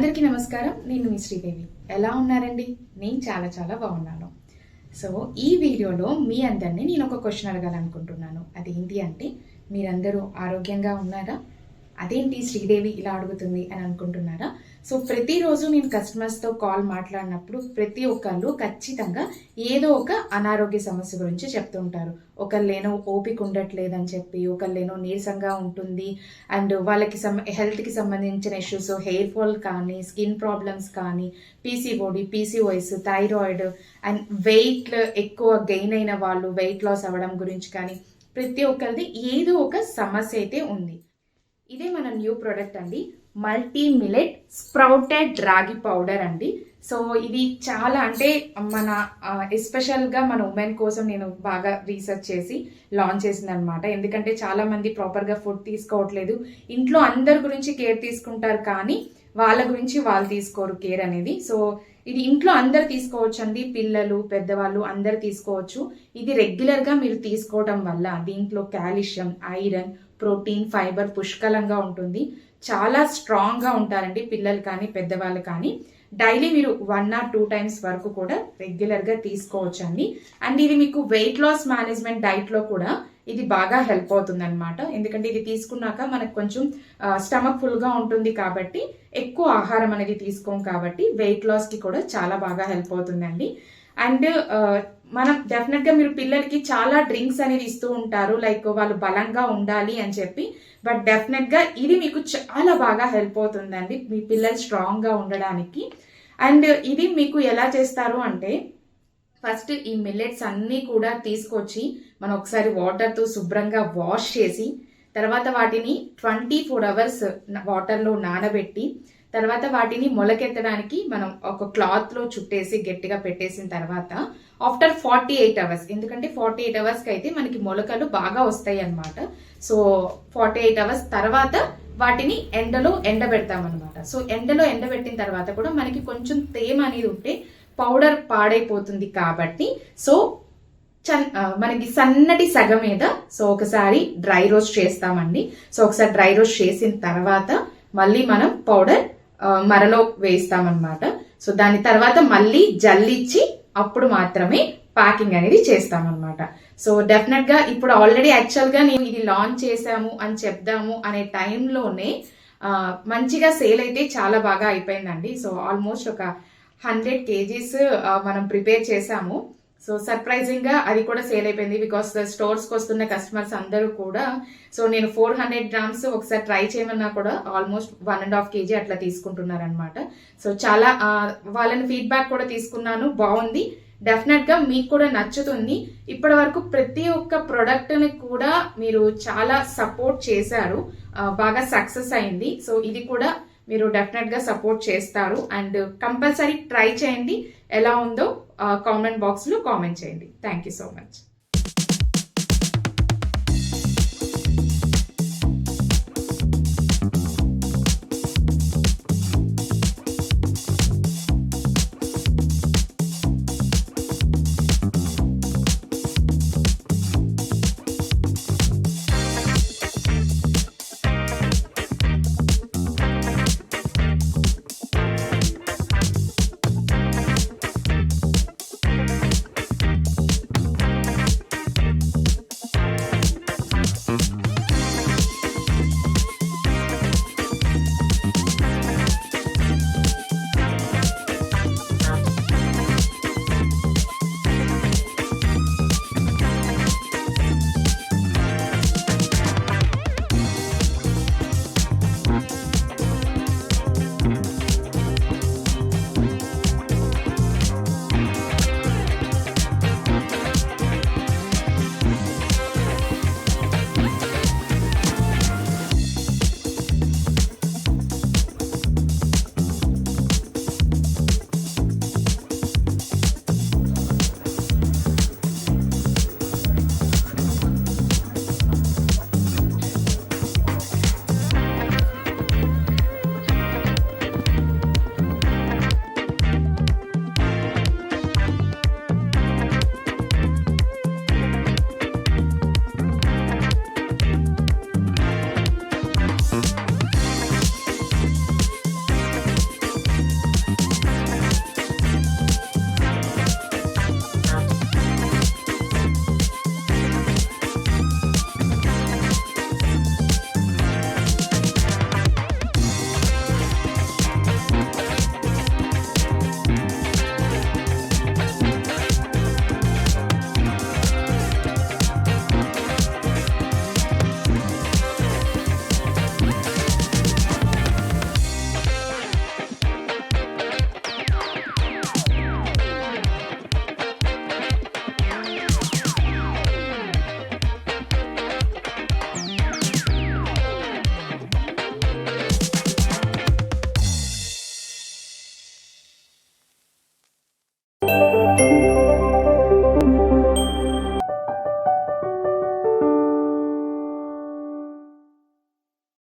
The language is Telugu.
అందరికీ నమస్కారం. నేను మీ శ్రీదేవి. ఎలా ఉన్నారండి? నేను చాలా చాలా బాగున్నాను. సో ఈ వీడియోలో మీ అందరినీ నేను ఒక క్వశ్చన్ అడగాలనుకుంటున్నాను. అదేంటి అంటే, మీరందరూ ఆరోగ్యంగా ఉన్నారా? అదేంటి శ్రీదేవి ఇలా అడుగుతుంది అని అనుకుంటున్నారా? సో ప్రతిరోజు నేను కస్టమర్స్తో కాల్ మాట్లాడినప్పుడు ప్రతి ఒక్కళ్ళు ఖచ్చితంగా ఏదో ఒక అనారోగ్య సమస్య గురించి చెప్తుంటారు. ఒకళ్ళేనో ఓపిక ఉండట్లేదని చెప్పి, ఒకళ్ళేనో నీరసంగా ఉంటుంది అండ్ వాళ్ళకి హెల్త్కి సంబంధించిన ఇష్యూస్, హెయిర్ ఫాల్ కానీ, స్కిన్ ప్రాబ్లమ్స్ కానీ, PCOD, PCOS, thyroid and weight ఎక్కువ గెయిన్ అయిన వాళ్ళు వెయిట్ లాస్ అవ్వడం గురించి కానీ ప్రతి ఒక్కరిది ఏదో ఒక సమస్య అయితే ఉంది. ఇదే మన న్యూ ప్రోడక్ట్ అండి, మల్టీ మిలెట్ స్ప్రౌటెడ్ రాగి పౌడర్ అండి. సో ఇది చాలా అంటే మన ఎస్పెషల్గా మన ఉమెన్ కోసం నేను బాగా రీసెర్చ్ చేసి లాంచ్ చేసింది అనమాట. ఎందుకంటే చాలా మంది ప్రాపర్గా ఫుడ్ తీసుకోవట్లేదు. ఇంట్లో అందరి గురించి కేర్ తీసుకుంటారు కానీ వాళ్ళ గురించి వాళ్ళు తీసుకోరు కేర్ అనేది. సో ఇది ఇంట్లో అందరు తీసుకోవచ్చు అండి, పిల్లలు పెద్దవాళ్ళు అందరు తీసుకోవచ్చు. ఇది రెగ్యులర్గా మీరు తీసుకోవడం వల్ల దీంట్లో కాల్షియం, ఐరన్, ప్రోటీన్, ఫైబర్ పుష్కలంగా ఉంటుంది. చాలా స్ట్రాంగ్గా ఉంటారండి పిల్లలు కానీ పెద్దవాళ్ళు కానీ. డైలీ మీరు 1 or 2 times వరకు కూడా రెగ్యులర్గా తీసుకోవచ్చు అండి. అండ్ ఇది మీకు వెయిట్ లాస్ మేనేజ్మెంట్ డైట్లో కూడా ఇది బాగా హెల్ప్ అవుతుంది అనమాట. ఎందుకంటే ఇది తీసుకున్నాక మనకు కొంచెం స్టమక్ ఫుల్గా ఉంటుంది కాబట్టి ఎక్కువ ఆహారం అనేది తీసుకోం కాబట్టి వెయిట్ లాస్కి కూడా చాలా బాగా హెల్ప్ అవుతుందండి. అండ్ మనం డెఫినెట్గా మీరు పిల్లలకి చాలా డ్రింక్స్ అనేది ఇస్తూ ఉంటారు, లైక్ వాళ్ళు బలంగా ఉండాలి అని చెప్పి. బట్ డెఫినెట్గా ఇది మీకు చాలా బాగా హెల్ప్ అవుతుందండి మీ పిల్లలు స్ట్రాంగ్గా ఉండడానికి. అండ్ ఇది మీకు ఎలా చేస్తారు అంటే, ఫస్ట్ ఈ మిల్లెట్స్ అన్నీ కూడా తీసుకొచ్చి మనం ఒకసారి వాటర్తో శుభ్రంగా వాష్ చేసి తర్వాత వాటిని 24 hours వాటర్లో నానబెట్టి తర్వాత వాటిని మొలకెత్తడానికి మనం ఒక క్లాత్లో చుట్టేసి గట్టిగా పెట్టేసిన తర్వాత ఆఫ్టర్ 48 hours, ఎందుకంటే 48 hours అయితే మనకి మొలకలు బాగా వస్తాయి అన్నమాట. సో 48 hours తర్వాత వాటిని ఎండలో ఎండబెడతాం అనమాట. సో ఎండలో ఎండబెట్టిన తర్వాత కూడా మనకి కొంచెం తేమ అనేది ఉంటే పౌడర్ పాడైపోతుంది కాబట్టి సో మనకి సన్నటి సగం మీద సో ఒకసారి డ్రై రోస్ట్ చేస్తామండి. సో ఒకసారి డ్రై రోస్ట్ చేసిన తర్వాత మళ్ళీ మనం పౌడర్ మరలో వేస్తామన్నమాట. సో దాని తర్వాత మళ్ళీ జల్లిచ్చి అప్పుడు మాత్రమే ప్యాకింగ్ అనేది చేస్తామన్నమాట. సో డెఫినెట్ గా ఇప్పుడు ఆల్రెడీ యాక్చువల్ గా నేను ఇది లాంచ్ చేసాము అని చెప్దాము అనే టైంలోనే మంచిగా సేల్ అయితే చాలా బాగా అయిపోయిందండి. సో ఆల్మోస్ట్ ఒక 100 kgs మనం ప్రిపేర్ చేసాము. సో సర్ప్రైజింగ్ గా అది కూడా సేల్ అయిపోయింది. బికాస్ స్టోర్స్ కి వస్తున్న కస్టమర్స్ అందరూ కూడా సో నేను 400 grams ఒకసారి ట్రై చేయమన్నా కూడా ఆల్మోస్ట్ 1.5 kg అట్లా తీసుకుంటున్నారు అనమాట. సో చాలా వాళ్ళని ఫీడ్బ్యాక్ కూడా తీసుకున్నాను, బాగుంది, డెఫినెట్ గా మీకు కూడా నచ్చుతుంది. ఇప్పటి వరకు ప్రతి ఒక్క ప్రొడక్ట్ ని కూడా మీరు చాలా సపోర్ట్ చేశారు, బాగా సక్సెస్ అయింది. సో ఇది కూడా మీరు డెఫినెట్ గా సపోర్ట్ చేస్తారు అండ్ కంపల్సరీ ట్రై చేయండి. ఎలా ఉందో కామెంట్ బాక్స్ లో కామెంట్ చేయండి. Thank you so much.